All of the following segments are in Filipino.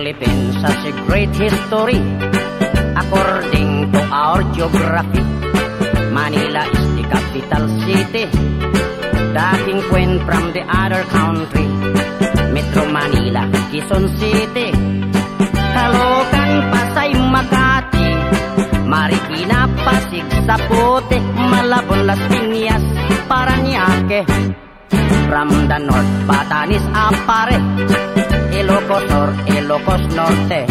Philippines has a great history. According to our geography, Manila is the capital city. Dating Queen from the other country, Metro Manila, Quezon City, Caloocan, Pasay, Makati, Marikina, Pasig, Zapote, Malabon, Las Piñas, Parañaque. From the north, Batanes, Apare, Ilocos Sur, Ilocos Norte,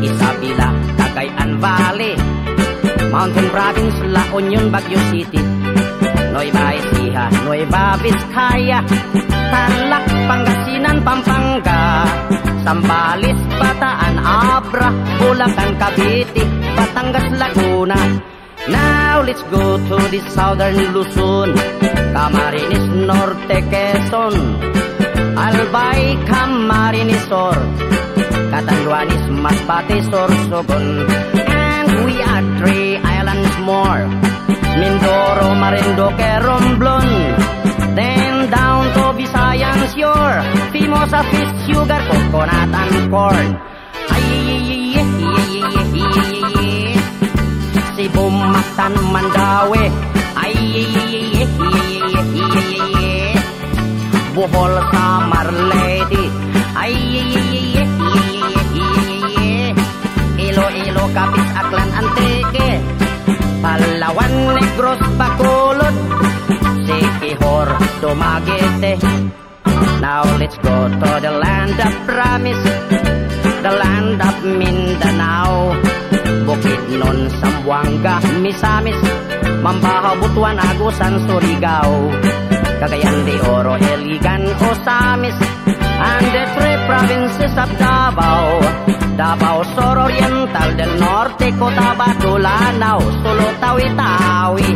Isabela, Cagayan Valley, Mountain Province, La Union, Baguio City, Nueva Ecija, Nueva Vizcaya, Tarlac, Pangasinan, Pampanga, Zambales, Bataan, Abra, Bulacan, Cavite, Batangas, Laguna. Now let's go to the southern Luzon, Camarines Norte, Quezon, Albay, Camarines Sur, Catanduanes, Masbate, Sorsogon, and we are 3 islands more, Mindoro, Marinduque, Romblon, then down to Visayan shore, Fimosa, fish, sugar, coconut, and corn. Cebu, Mactan, Mandaue, Bohol, Samar, Leyte, Iloilo, Capiz, Aklan, Antique, Palawan, Negros, Bacolod, Siquijor, Dumaguete. Now let's go to the land of promise, the land of Mindanao, Bukidnon, Zamboanga, Misamis, Mambahaw, Butuan, Agusan, Surigao, Cagayan de Oro, Iligan, Osamis, and the 3 provinces of Davao, Davao Sur Oriental, del Norte, Cotabato, Lanao, Sulu, Tawi-Tawi.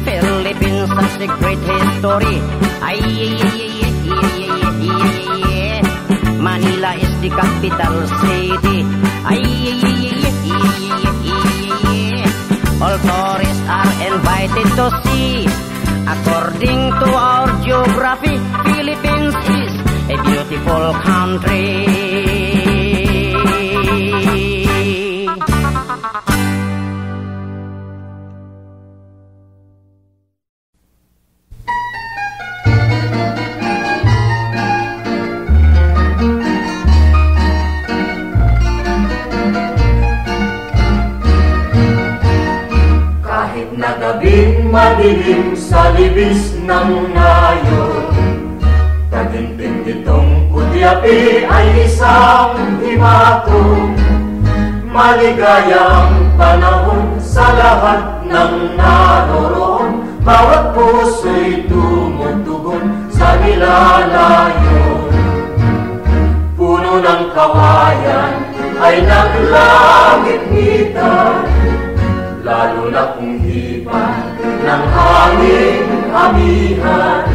Philippines has a great history. Manila is the capital city. All tourists are invited to see. According to our geography, Philippines is a beautiful country. Nagabing madilim sa libis ng nayon, taginting itong kudyapi ay isang himatong maligayang panahon sa lahat ng naroroon. Bawat puso'y tumutugon sa nilalayon. Puno ng kawayan ay naglangit-ngitan, lalo na kung hipan ng hanging amihan.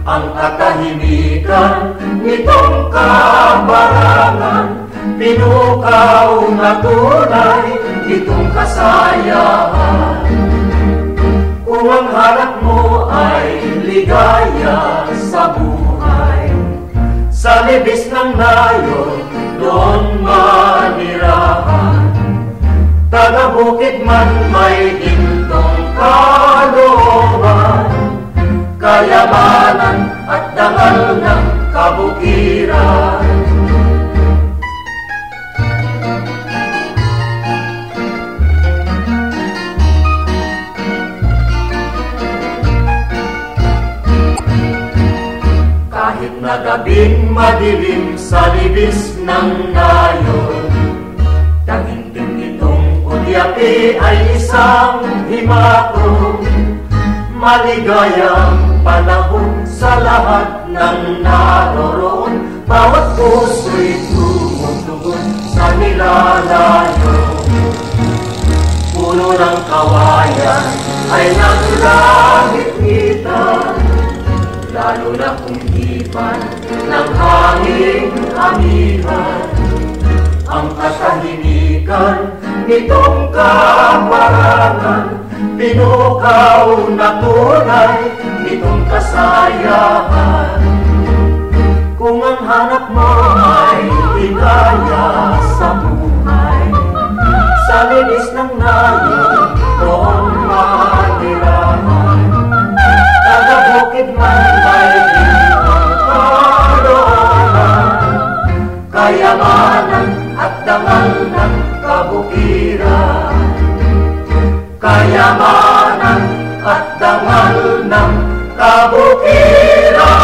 Ang katahimikan nitong kabarangan, pinukaw na tunay itong kasayahan. Kung ang harap mo ay ligaya sa buhay, sa libis ng nayon doon manirahan. Taga-bukid man may gintong kalooban, kayamanan at dangal ng kabukiran. Kahit na gabing madilim sa libis ng nayon, taginting itong kudyapi ay isang himatong maligayang panahon sa lahat ng naroroon. Bawat puso'y tumutugon sa nilalayon. Puno ng kawayan ay naglangit-ngitan, lalo na kung hipan ng hanging amihan. Ang katahimikan nitong kabarangan, pinukaw na tunay nitong kasayahan. hanap mo ay ligaya sa buhay. Sa linis ng nayo, doon manirahan. Taga-bukid man ay iyong karoonan. Kayamanan at dangal ng kabukiran. Kayamanan at dangal ng kabukiran.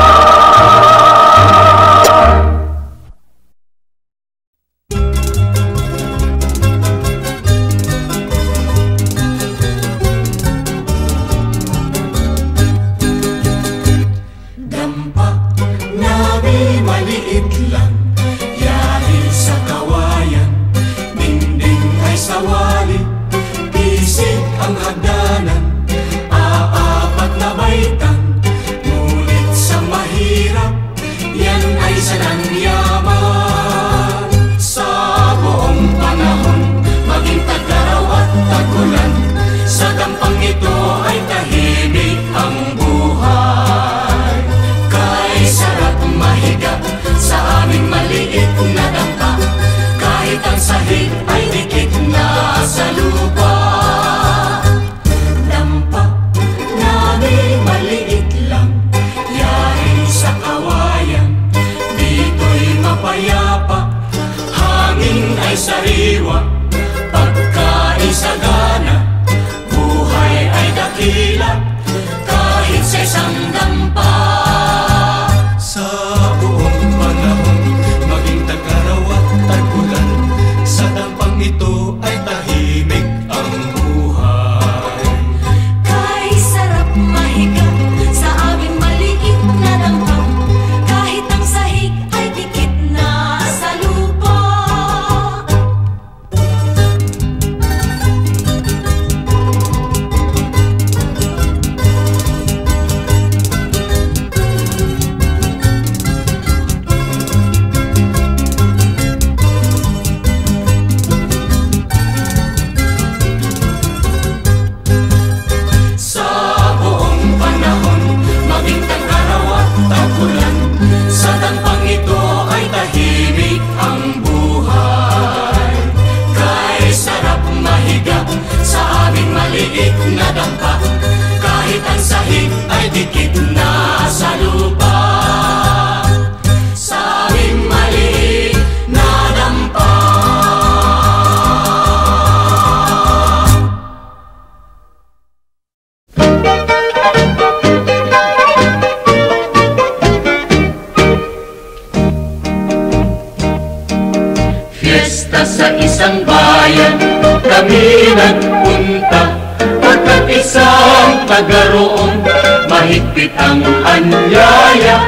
Sa isang bayan kami nagpunta, pagkat isang taga roon mahigpit ang anyaya.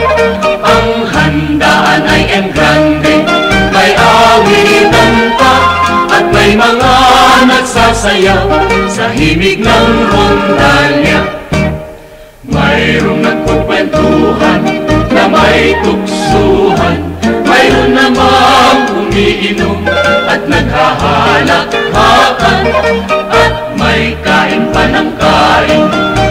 Ang handaan ay en grande, may awitan pa at may mga nagsasayaw sa himig ng rondalya. Mayroong nagkukwentuhan na may tuksuhan, mayroon namang umiinom at naghahalakhakan, at may kain pa ng kain,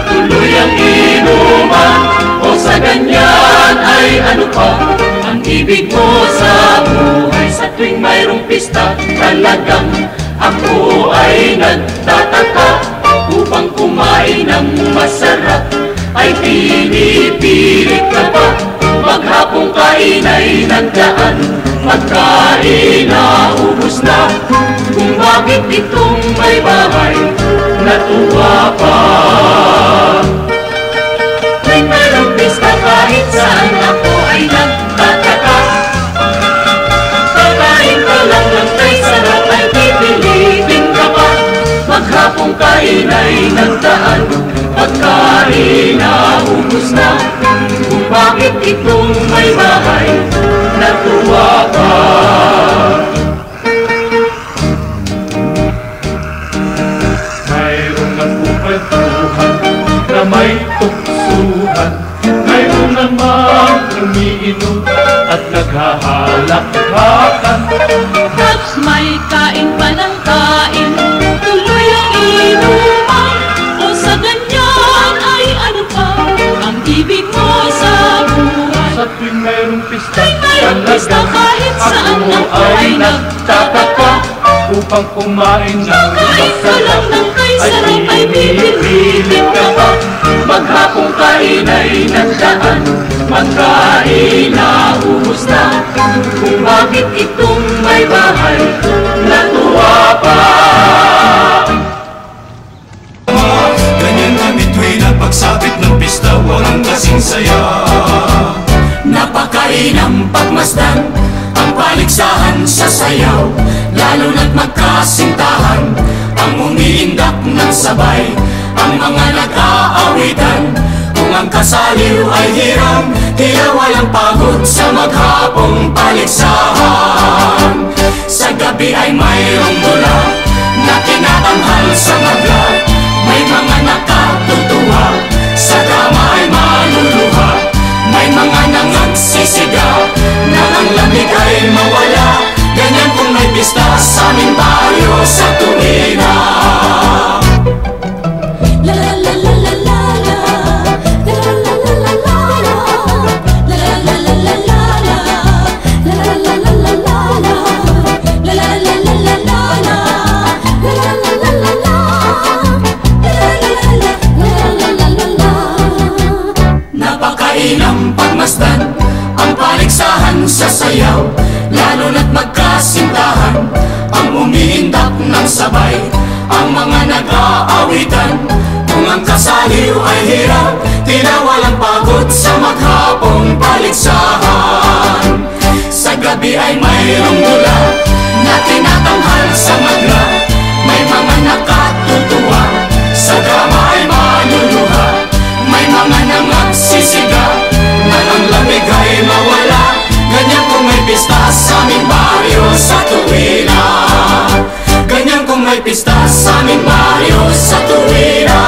tuloy ang inuman. O sa ganyan ay ano pa ang ibig mo sa buhay? Sa tuwing mayroong pista, talagang ako ay nagtataka. Upang kumain ng masarap ay pinipilit ka pa. Maghapong kain ay nagdaan, pagkain na ubos na. Kung bakit itong may bahay natuwa pa. Tuwing mayroong pista kahit saan ako ay nagtataka. Kakain ka lang ng may sarap ay pipilitin ka pa. Maghapong kain ay nagdaan, pagkain na ubos na. Kung bakit itong may bahay natuwa ka. Mayroong nagkukwentuhan na may tuksuhan, mayroong namang umiinom at naghahalakhakan. Tapos may kain pa ng kain, tuloy ang inuman. O sa ganyan ay ano pa ang ibig mo sa buhay? Sa tuwing mayroong pista, pang kumain ng Isa lang ng kay sarap ay pinipilit ka pa. Maghapong kain ay nagdaan, magkain na ubos na. Kung bakit itong may bahay, natuwa pa. Ganyan na bituin at pagsapit ng pista, walang kasing saya. Napakainam pagmasdan ang paligsahan sa sayaw, lalo na't magkasintahan ang umiindak ng sabay. Ang mga nag-aawitan, kung ang kasaliw ay hiram, tila walang pagod sa maghapong paligsahan. Sa gabi ay mayroong dula na tinatanghal sa magla. May mga nakatutuwa, sa drama ay maluluha. May mga nangagsisigaw, na ang lamig ay mawala. Ganyan kung may pista sa aming baryo sa tuwina. Napakainam pagmasdan ang paligsahan sa sayaw, lalo na't magkasintahan ang umiindak ng sabay. Ang mga nag-aawitan, kung ang kasaliw ay hirap, tila walang pagod sa maghapong paligsahan. Sa gabi ay mayroong dula na tinatanghal sa magla. May mga nakatutuwa, sa drama ay maluluha. May mga nangagsisigaw, na ang lamig ay mawala. Ganyan kung may pista sa aming baryo sa tuwina. Ganyan kung may pista sa aming baryo sa tuwina.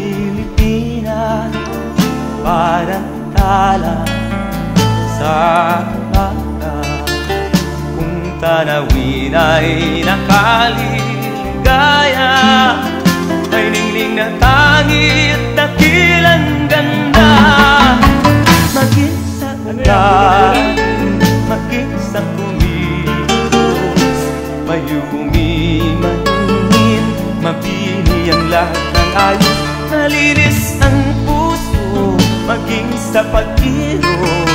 Pilipinas, parang tala sa baka. Kung tanawin ay nakaligaya, may ningning na tangit, dakilang ganda. Maging sa ulan, maging sa kumilos, mayumi maningin, mabini ang lahat ng ayos. Nalinis ang puso, maging sa pag-irog,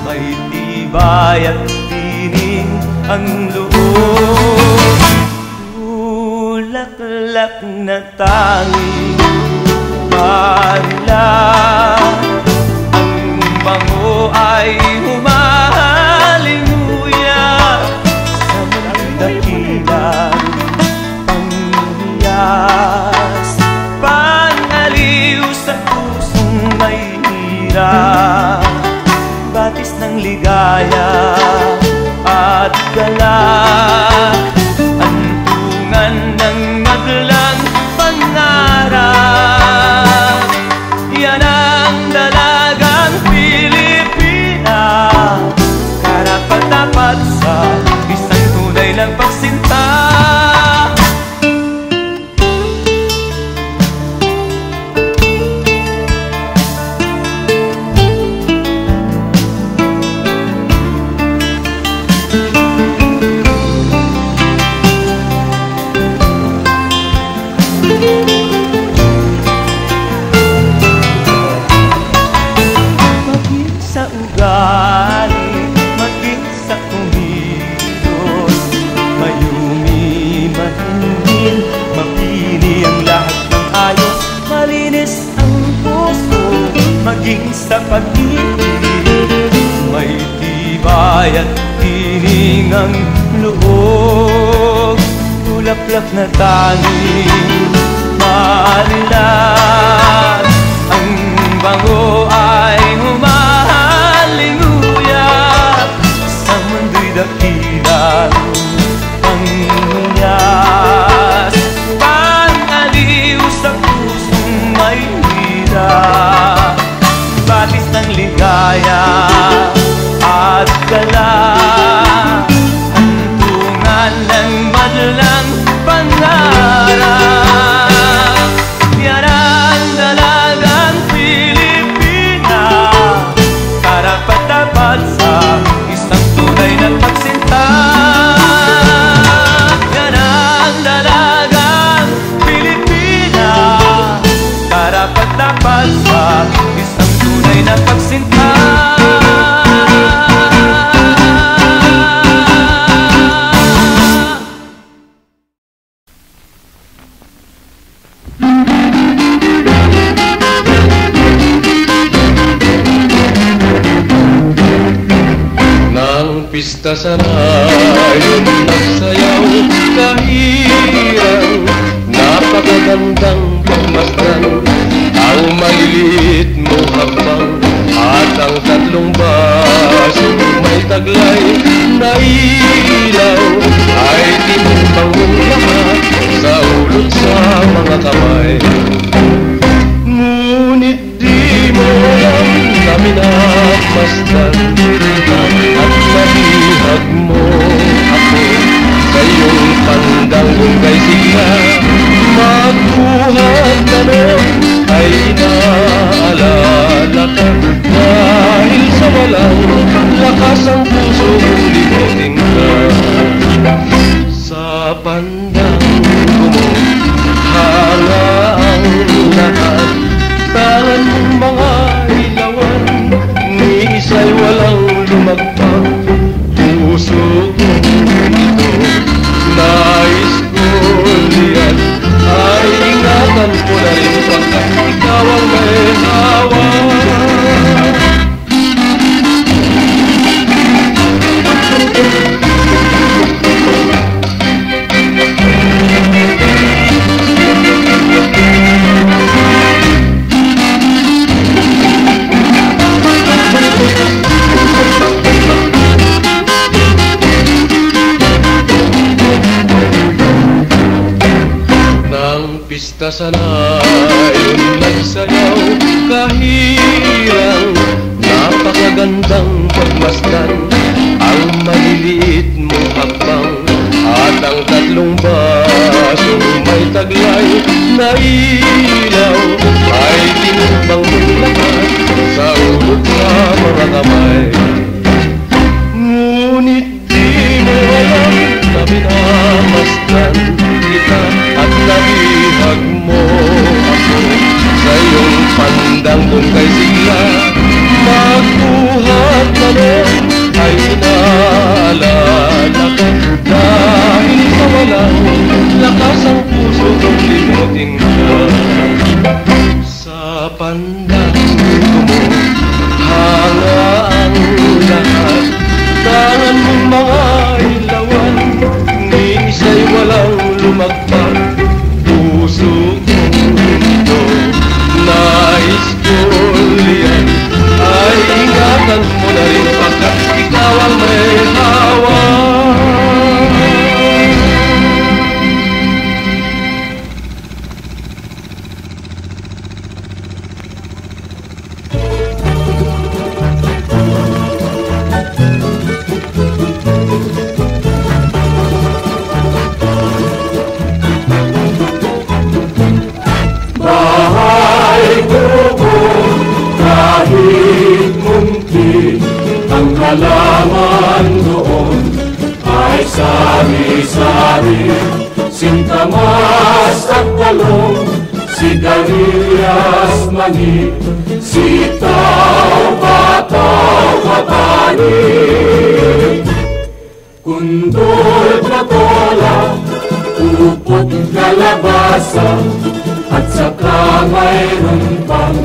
may tibay at tining ang loob. Tulaklak na tanging marila, ang bango ay humahalimuya sa mundo'y dakilang pangyayas. Pangaliw sa pusong may hirap, batis ng ligaya at galak, antungan ng maglang pangarap. Yan ang dalagang Pilipina, karapat-dapat sa isang tunay ng pagsinta. Maging sa ugali, maging sa kumilos, mayumi mahingin, mapini ang lahat ng ayos. Malinis ang puso, maging sa pag-ibig, may tibay at tining ang loob. Tulaklak na tanging malilag, ang bango ay humahalinguya sa mundo'y dakilang pangyayas. Pangaliw sa pusong may hirap, batis ng ligaya dapat sa isang tunay na pagsinta. Yan ang dalagang Pilipina, karapat-dapat sa isang tunay na pagsinta. Pista sa rayon, nagsayaw kahirang, napakagandang pagmasdan ang maliliit mo habang, at ang tatlong baso may taglay na ilaw ay tinimbang mong lahat sa ulot sa mga kamay. Ngunit di mo alam na minapasdan at nabihag mo ako sa iyong pandanggong kay sila. Magbuhat ka nun ay inaalala ka, dahil sa walang lakas ang puso mong limutin ka. Sa pandango mo hanga ang lahat, tangan mong mga ilawan, ni isa'y walang lumagpak. Puso kong ito, nais ko liyan, ay ingatan ko na rin pagkat ikaw ang may hawa. Pista sa nayon, nagsayaw kahirang, napakagandang pagmasdan ang maliliit mong hakbang, at ang tatlong baso may taglay na ilaw ay tinimbang mong lahat sa ulot sa mga kamay. Ngunit di mo alam na minamasdan kita at nabihag mo ako sa iyong pandanggong kay sila. Magbuhat na nun ay inaalala ka, dahil sa walang lakas ang puso kong limutin ka. Sa pandango mo hanga ang lahat, tangan mong mga ilawan, ni isa'y walang lumagpak. Puso kong ito, nais ko liyan, ay ingatan mo na rin pagkat ikaw ang may hawa. Halaman doon ay sari-sari, sintamas at talong, sigarilyas, mani, sitaw, bataw, kapani, kundol, patola, upot, kalabasa, at saka mayroon pang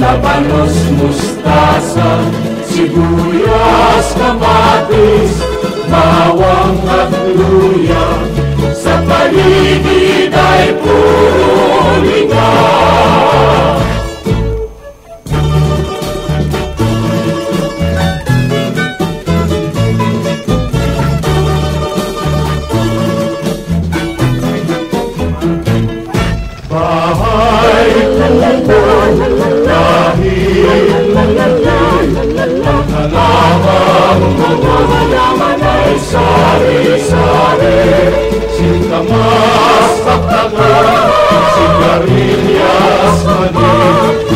labanos, mustasa, sibuyas, kamatis, bawang at luya, sa paligid ay puro linga. Bahay kumpul dahil ang halaman ay sari-sari, sintamas at talong, sigarilyas, mani,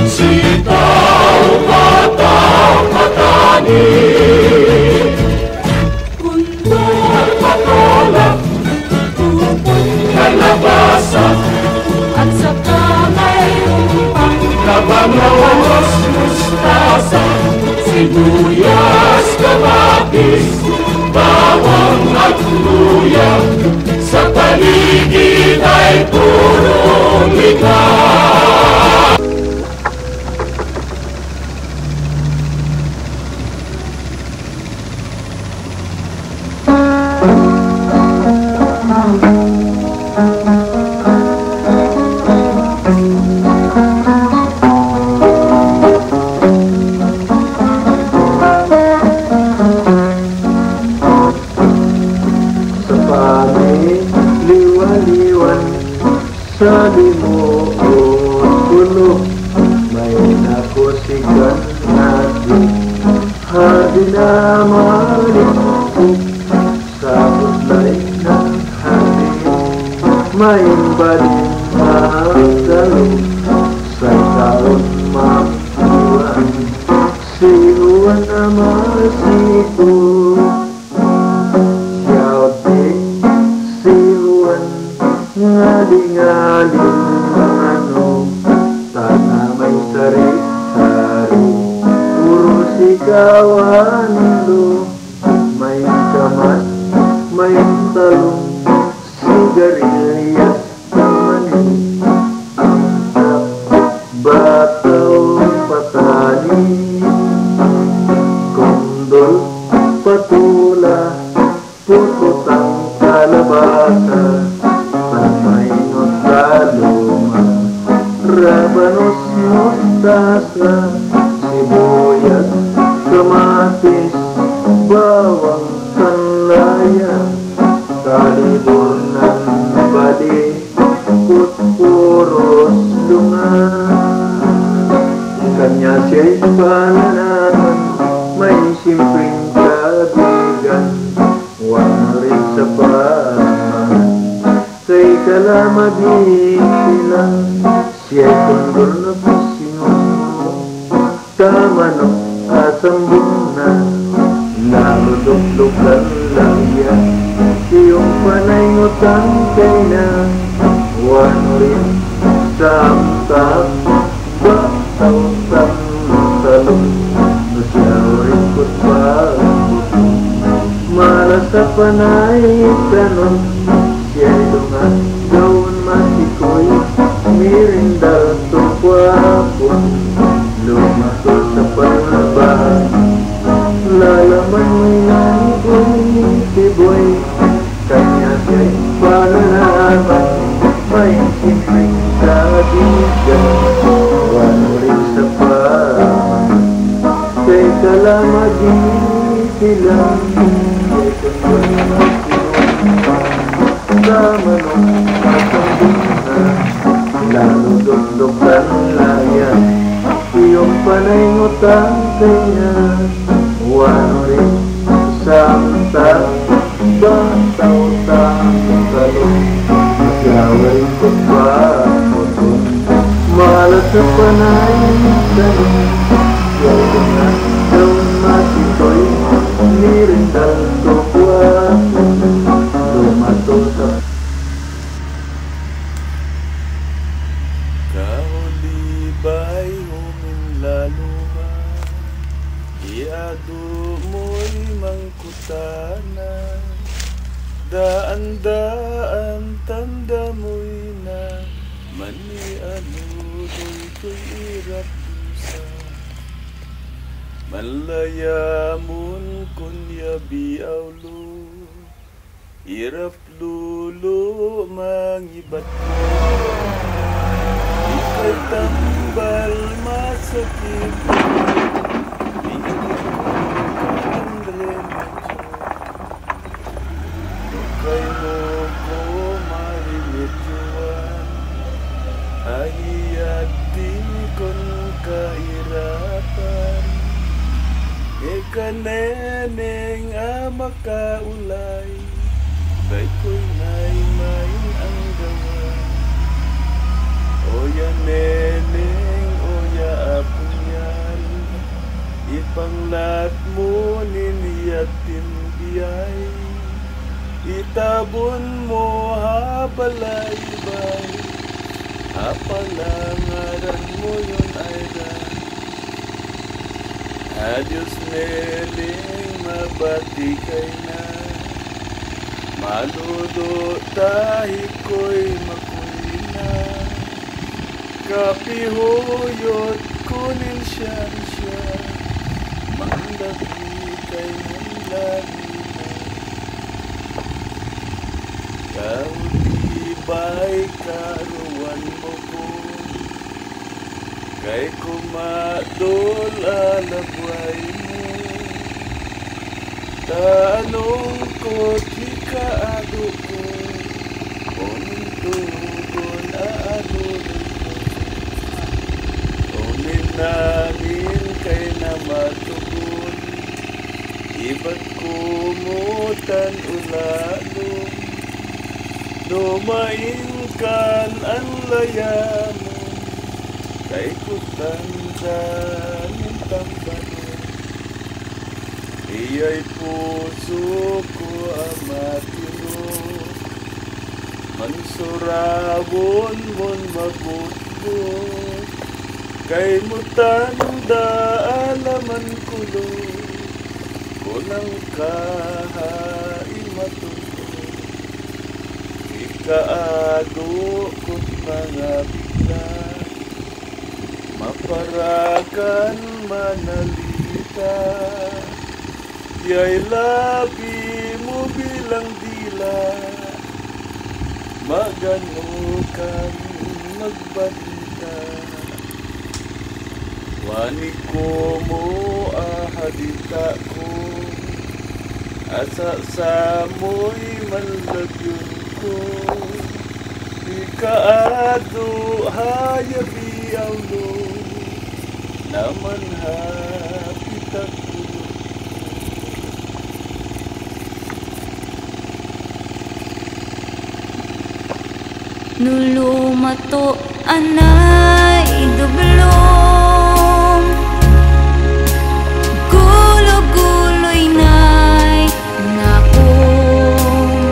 sitaw, bataw, matani. Nagpatulak, kalabasa, at saka mayroong pang kabangos, mustasa, sibuyas, kamatis, bawang at luya. Sa paligid ay puro likha. Sa limuot tulog, may nakusikan natin. Hadi na malimukok sa butlay ng hangin. May balin magdalog sa taon makuhan. Sinuan na masito, siyautik, sinuan ngaling-ngaling ano, sana may sari-sari, puro sigawan do. May kamat, may talong, sigarilyas, mani, ang bataw patani, kondol, patula, pututang kalabasa, pamaingot taluma, rabanos mustasa, sibuyas, kamatis, bawang kanlaya, talibor ng bali, putpuros lungan. Kanya siya'y pananaman, may simpleng kabigan, wala rin sa paman. Kay kalamagin sila, siya'y kondor na pusingon. Tamano, asambong na, narudok-dok ang langya. Siyong panay ngutang kay na, wano rin sa amtak, bataw-tang talong. Nasiyaw rin ko't pagputong, malas sa panay tanon. Siya'y lungan, gawin masikoy, mirindal tukwapon, lumakot sa panlabas, lalaman mo'y nangkoy, tiboy, kanya siya'y pananaman, may simpleng kabigan, wano rin sa paman. Kay kalamagin sila, kay kondor sa manong masambuna, lalo dugdugan laya, iyong panay ngutang kanya, wano rin sa amtak, bataw-tang talong, masyaway ko pa putong, malas sa panay talong, siya'y nga gawin masitoy, nirindal ko kwapon, lumato sa kaulibay huminlaluma, iado mo'y mangkutana, daan-daan tanda mo'y na, mani-anuloy ko'y irap dusa. Malayamun kunya biawlo, irap lulo mangibat ko. Ika'y tambal masakit, ingin ko ang remedyo. Ika'y mo ko marimedyoan, ahiyat din kon kairapan. Ikaneneng amakaulay, bay ko'y may ang gawa. Oya neneng, oya apunyan, Panglat mo niniyatin biyay, itabon mo habalay-bay, apalangaran mo yun ay dan. Adios neling mabati kay na, maludo tahi ko'y makulina, kapihuyot kunin siya, mandabi kay nanlalina. Kautibay karuan mo ko, kay kumadol alabway mo, tanong ko't hikaado ko, pumintugon aadol mo, uminanin kay na matugon, iba't kumutan ulalong, lumain kan ang layamo, kay kutanda ng tambanon. Iya'y puso ko amatino, mansurabon mon mabutbot, kay mutanda alaman kulo, kunang kahain matulog. Ikaado ko't mga bigla, maparakan manalita, ya'y labi mo bilang dila, magano kan magbalita. Wani ko mo ahadita ko, asa sa mo'y malagyon ko, ikaado hayabi awlo, naman hapitak ko. Nulumato anay dublong, gulo-guloy nay nakong,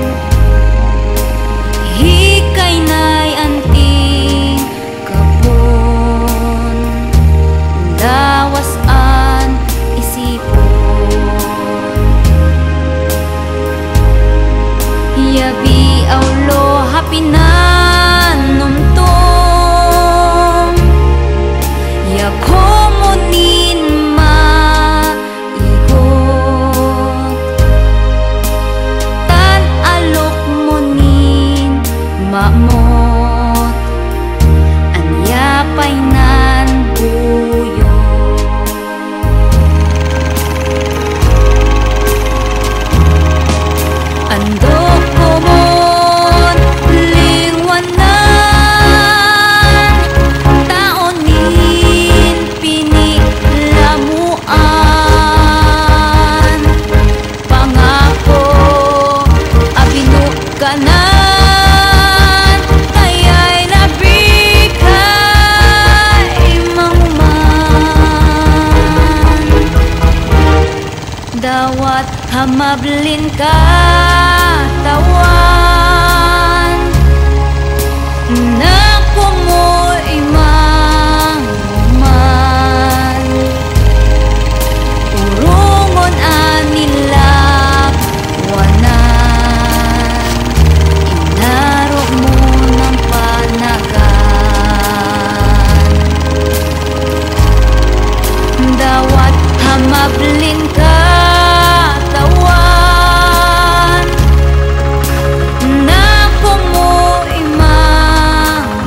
hikay nay anting kapon, dawasan isipon, yabi awlo hapinan hamablin ka tawan, naku mo imang uman, urungon anila wanan, inaro mo ng panagan, dawat hamablin ka tawan, naku mo imang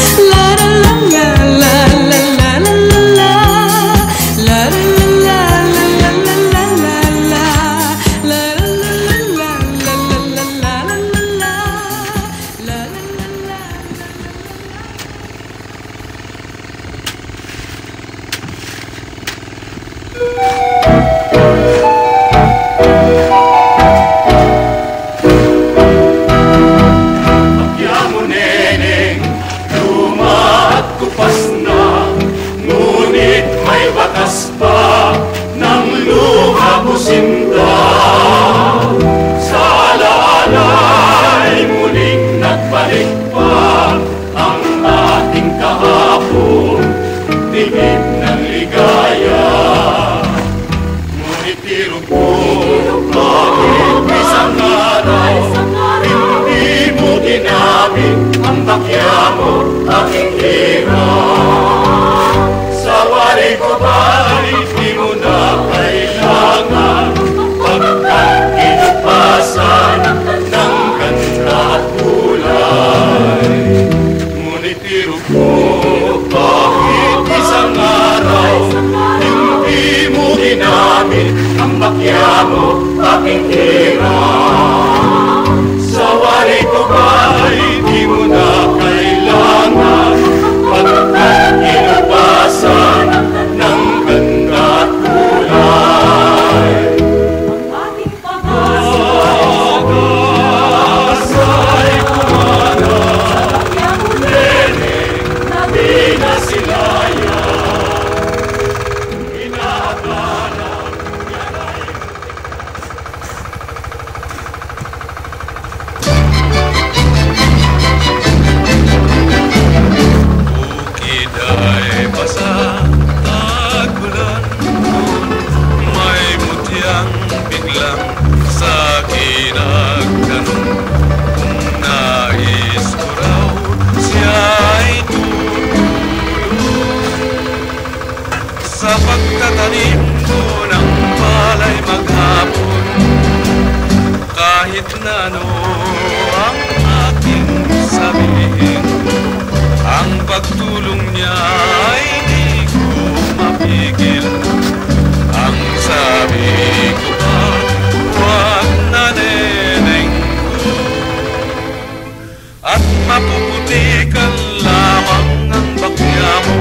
ang bakyamo aking hirap. Sa wari ko ba'y di mo na kailangan, pagkat inupasan ng ganda at kulay. Ang aking pag-asa ay kumana, nene, di na silaya. Inaabalang yan ay bukid ay basa, tagulan, may mutyang biglang sa akin nagtanong, kung nais ko raw siya'y tutulong sa pagtatanim ko ng palay maghapon. Kahit na ano ang aking sabihin, ang pagtulong niya ay di ko mapigil. Ang sabi ko pa, huwag na neneng ko, at mapuputikan lamang ang bakya mo.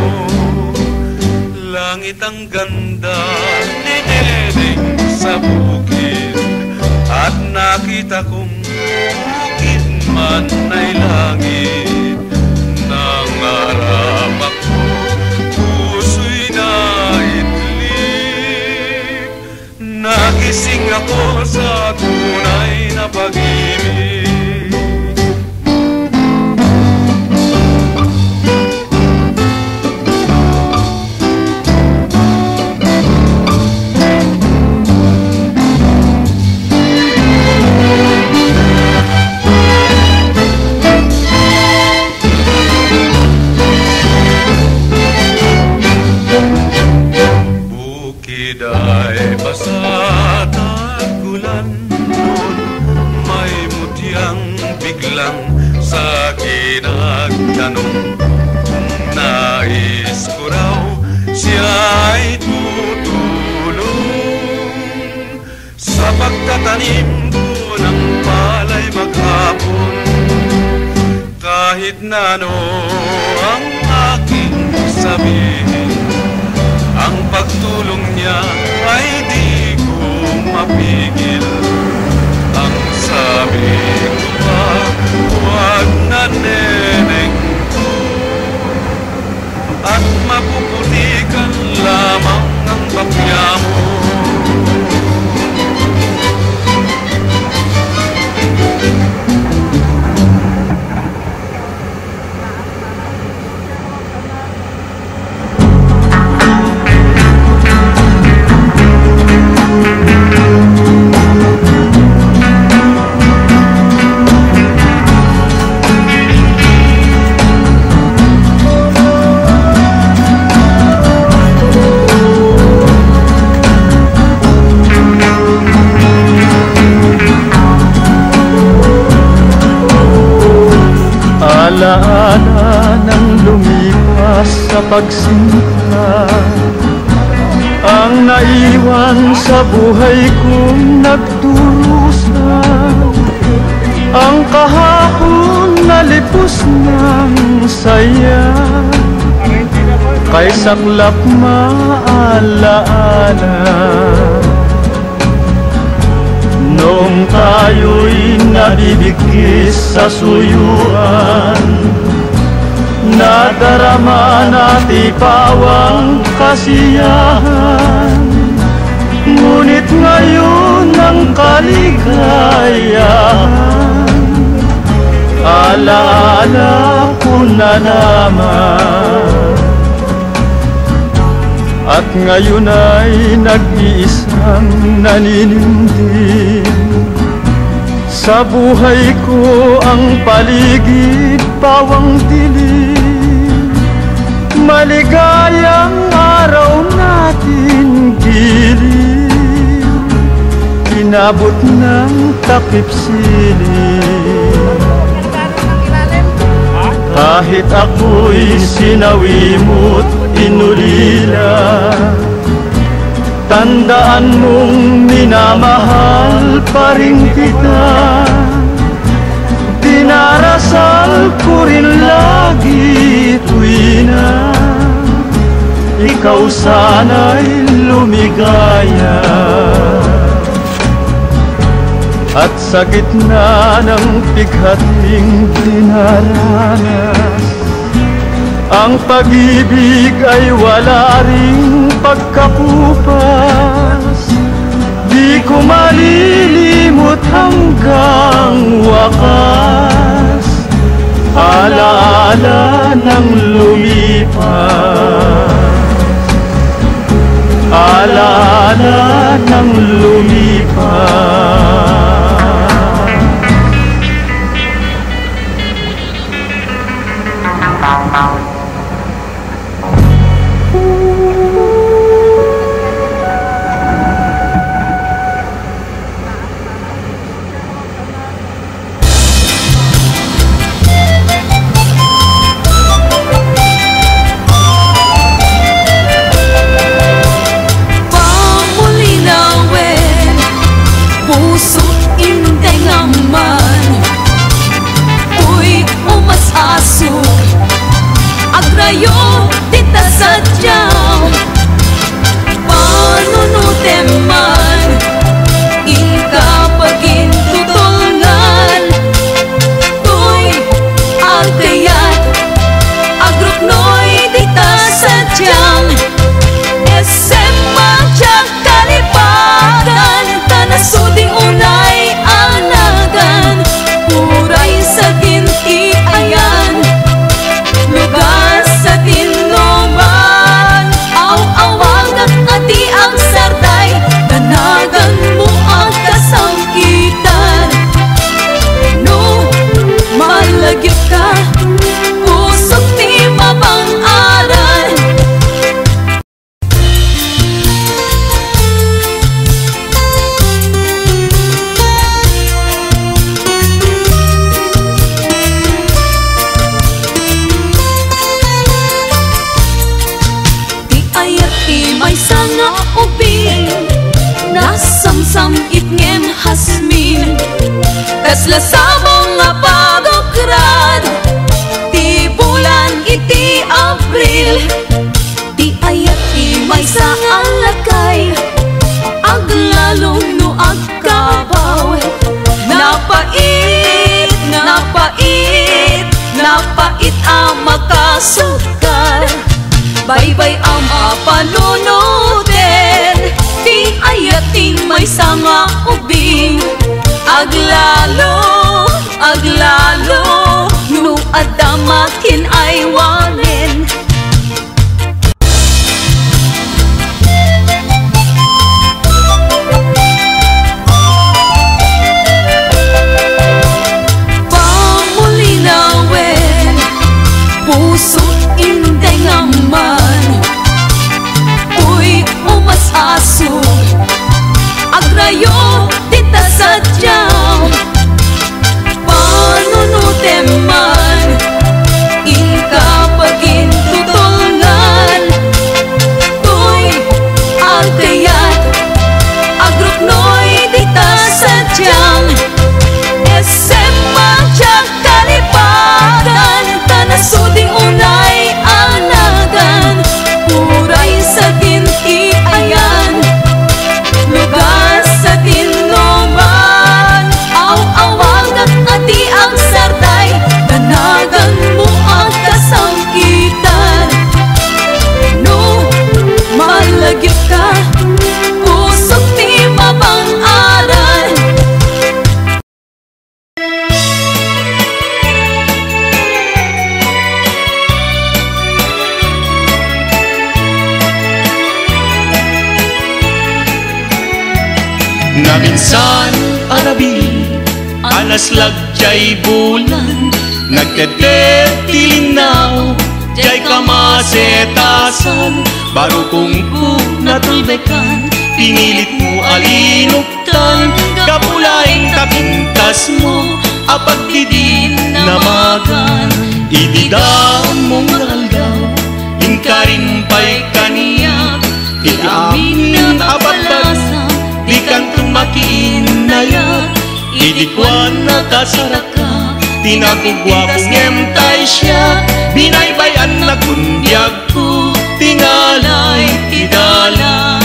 Langit ang ganda ni neneng sa bukid, at nakita kong bukid man ay langit. Nangarap ako, puso'y naidlip, nagising ako sa tunay na pag-ibig. Bukid ay basa, tagulan doon, may mutyang biglang sa akin nagtanong, kung nais ko raw siya'y tutulong sa pagtatanim ko ng palay maghapon. Kahit na ano ang aking sabihin, ang pagtulong niya ay di ko mapigil. Ang sabi ko pa, huwag na neneng ko, at mapuputikan lamang ang bakya mo. Alaala ng lumipas sa pagsinta, ang naiwan sa buhay kong nagdurusa, ang kahapon na lipos ng saya, kay saklap maalaala. Noong tayo'y nabibigkis sa suyuan, nadarama natin pawang kasiyahan. Ngunit ngayon ang kaligayahan, alaala ko na naman. At ngayon ay nag-iisang naninindig, sa buhay ko ang paligid pawang dilim. Maligayang araw natin giliw, inabot ng takip silim. Kahit ako'y sinawimot inulila, Tandaan mong minamahal pa rin kita. Dinarasal ko rin lagi tuwina ikaw sana'y lumigaya. At sa gitna ng bighating dinaranas, ang pag-ibig ay wala ring pagkapupas. Di ko malilimot hanggang wakas, alaala ng lumipas, alaala ng lumipas. Agrayo tita sadyang panunuteman ikapagin tutulngan tuy agkayat agrupnoy tita sadyang esema tiyak kalipagan tanasuding unay anagan puray sa ginti ayan lugar sa tinuman aw-awag at ati ang sarday tanagan mo ang kasangkitan no malagip ka pusok ni mabang-aran. May sanga ubing nasamsam itngem hasmin kasla sabong nga pagokrad ti bulan iti Abril ti ayat ti may sa alakay aglalong no agkabaw napait napait napait ang makasukar baybay ang mapanunutin ti ayating may sanga ubing aglalo aglalo no adamakin ay wanin pamulinawin puso't inday ngaman uy umas-aso agrayo tita sadyang panunuteman ikapagin tutulngan tuy agkayat agrupnoy tita sadyang esema tiyak kalipagan tanasuding unay anagan puray sa ginti ayan lugar sa tinuman aw-awag at ati ang sarday tanagan mo ang kasangkitan no malagip ka pusok ni mabang-aran. Naminsan arabi alaslag jay bulan nagkadet tilinaw jay kamasetasan baro kung natulbekan pinilit mo alinuktan kapulaing kapintas mo apagdidin namagan ididam mong raldaw inkarin pa'y kaniyak iamin abay ayat idikwan nakasaraka tinagugwa kong emtay siya binaybayan na kundyag ko tingalay idalan.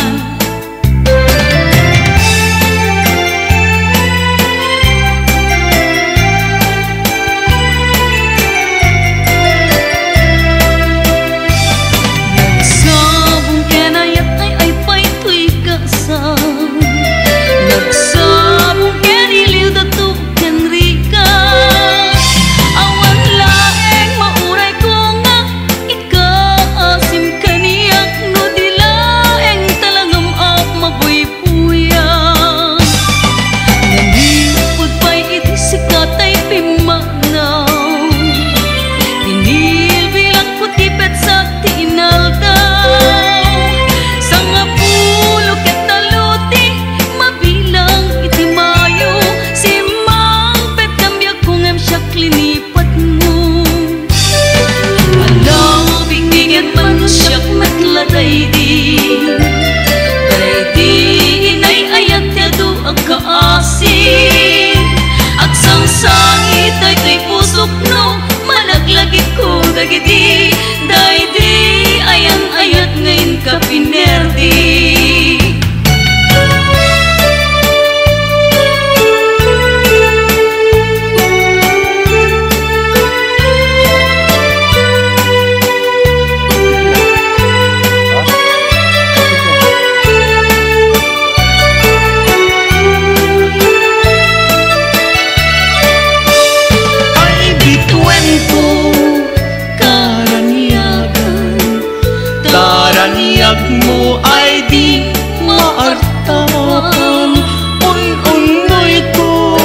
Mo ay di maartapan un-unoy ko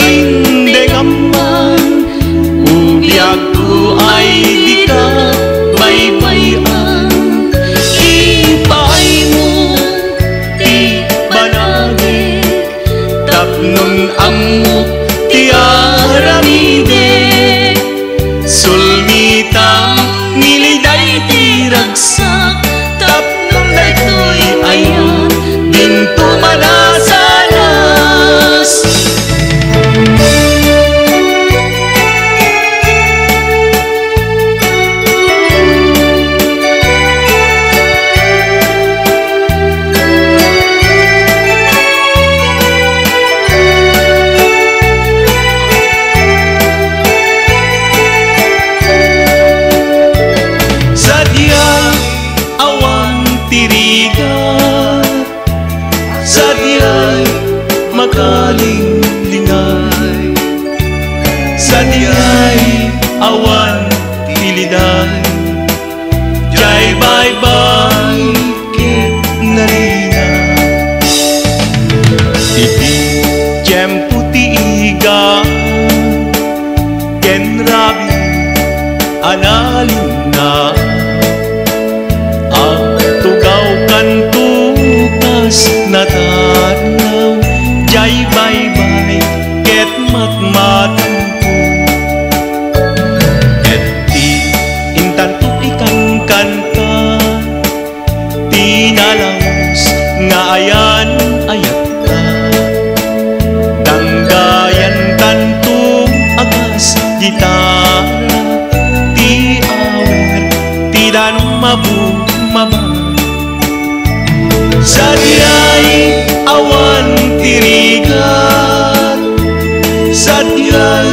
indeng aman ubiyag ko ay di ka baybayan ipay mo di banagig tapnon amok ti aramide sulmitang niliday ti ragsak tapnon daytoy ayan dinto manasalas. Makalinglinay Sadiay awan tiliday Jai bye-bye ket narina Iti tiyempo tiiga ken rabi analin na ang tugaw kantukas natanaw Jai bye-bye ket matmatampo et ti intanto ikang kanta tinalawas nga ayan ayat ka danggayan kanto agas gitara ti awet ti danong mabumama Sadiay awan tirigat Sadiay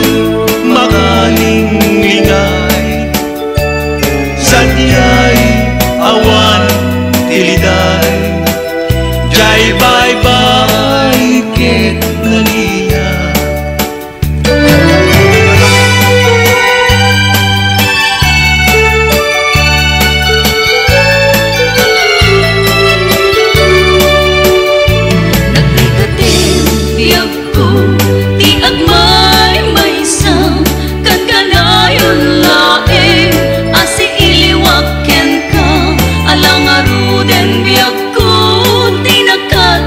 makalinglinay Sadiay awan tiliday Jai bye-bye ket naliya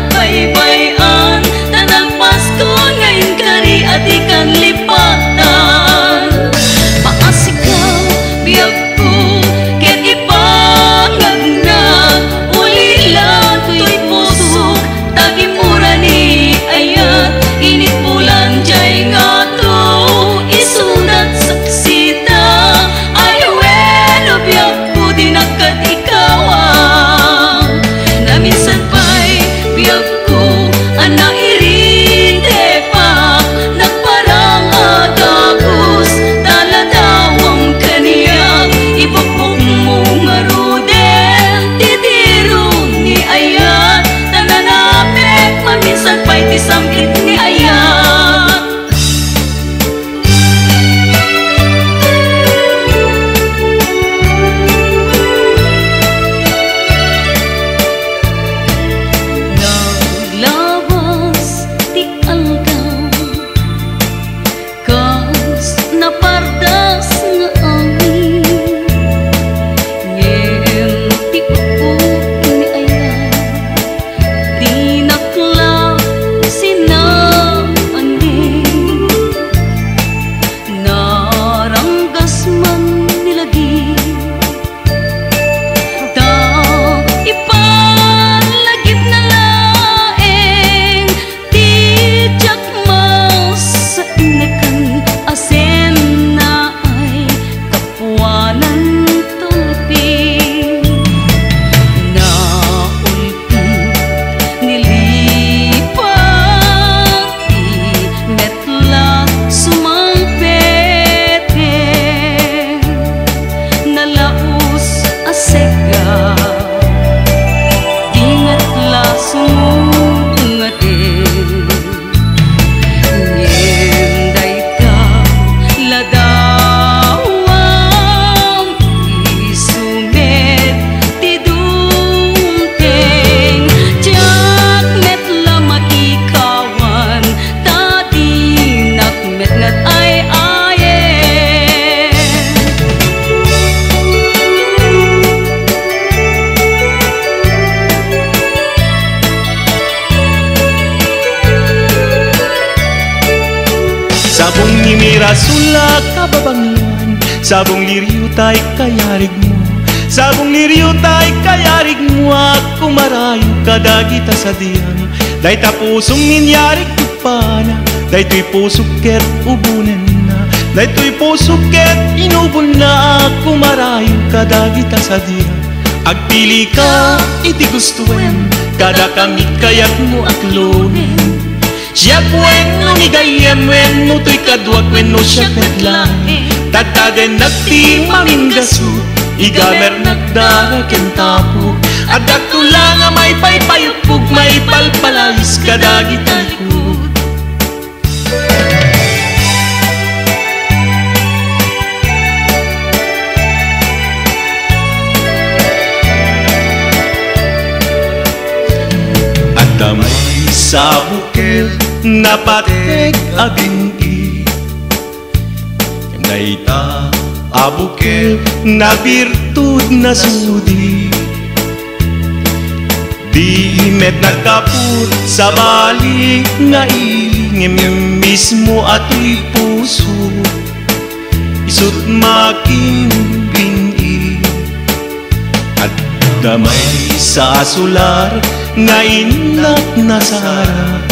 Bye-bye, tanan Pasko may rasula kababanglan, sabong liryo tay kayarig mo, sabong liryo tay kayarig mo, ako marayo kadagita sa diyan. Day ta pusong ninyarig kupana, day to'y pusok ket ubunan na, day to'y pusok ket inubol na, ako marayo kadagita sa diyan. Agpili ka, iti gustuin, kada kami kayat mo aklonin. Siya kwen no ni gayem wen no to'y kadwag wen no siya katlain. Tataden nagti maminggasu, igamer nagdaraken tapo. At dakula nga may paypayupog, may palpalayis kadagita likod. At damay sa bukid napatek abingi, naita abukid na birtud na sudi. Di met nagkaput sa bali nga ilingim mismo ato'y puso, isut making bini. At damay sa sular nga inlak na sara,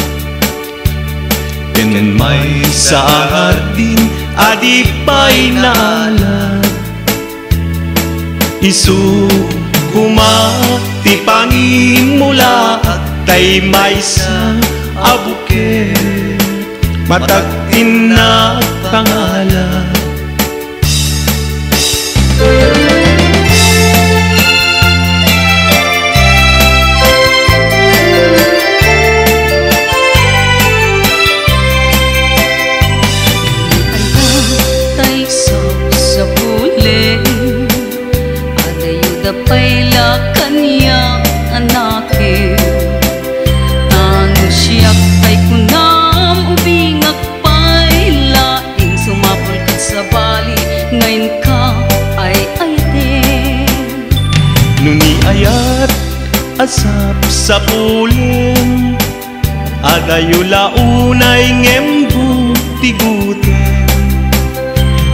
tenen may sa hardin adipay naalat. Isu kumati pangimula at tay may sa abuket, matagtin na pangalan. Payla kanya anakin, ano siyak kay kunam ubingak paylaing, sumapol ka sa bali ngayon ka ay ayatin. Nuni ayat asap sa pulen, adayo launay ngembu tiguten.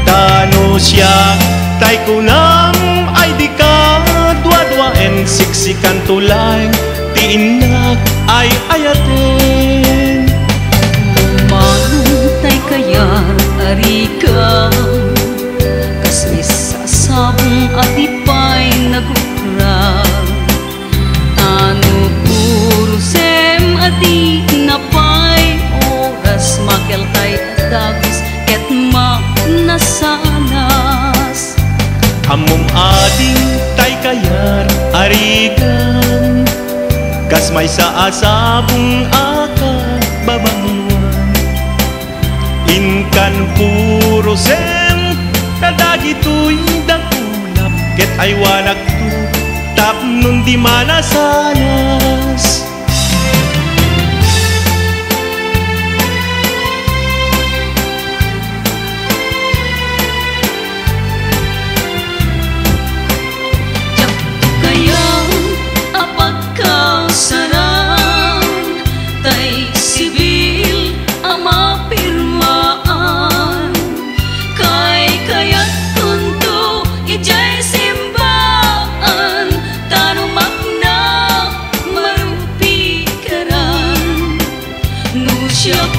Tano siya tay kunam ay di ka dua-duaen, siksikan tulay tiinak ay ayaten. Lumantay kaya arika, kasmis sa sabong atipay nagukra. Ano puro sem ati napay, oras makel kay dagos ket ma nasanas. Among ading tay kayar arigan, kas may sa asabong akak babangwan. Inkan puro sem kadagito'y dakulap, ket ay wanag tu tap nun di manasanas. Siap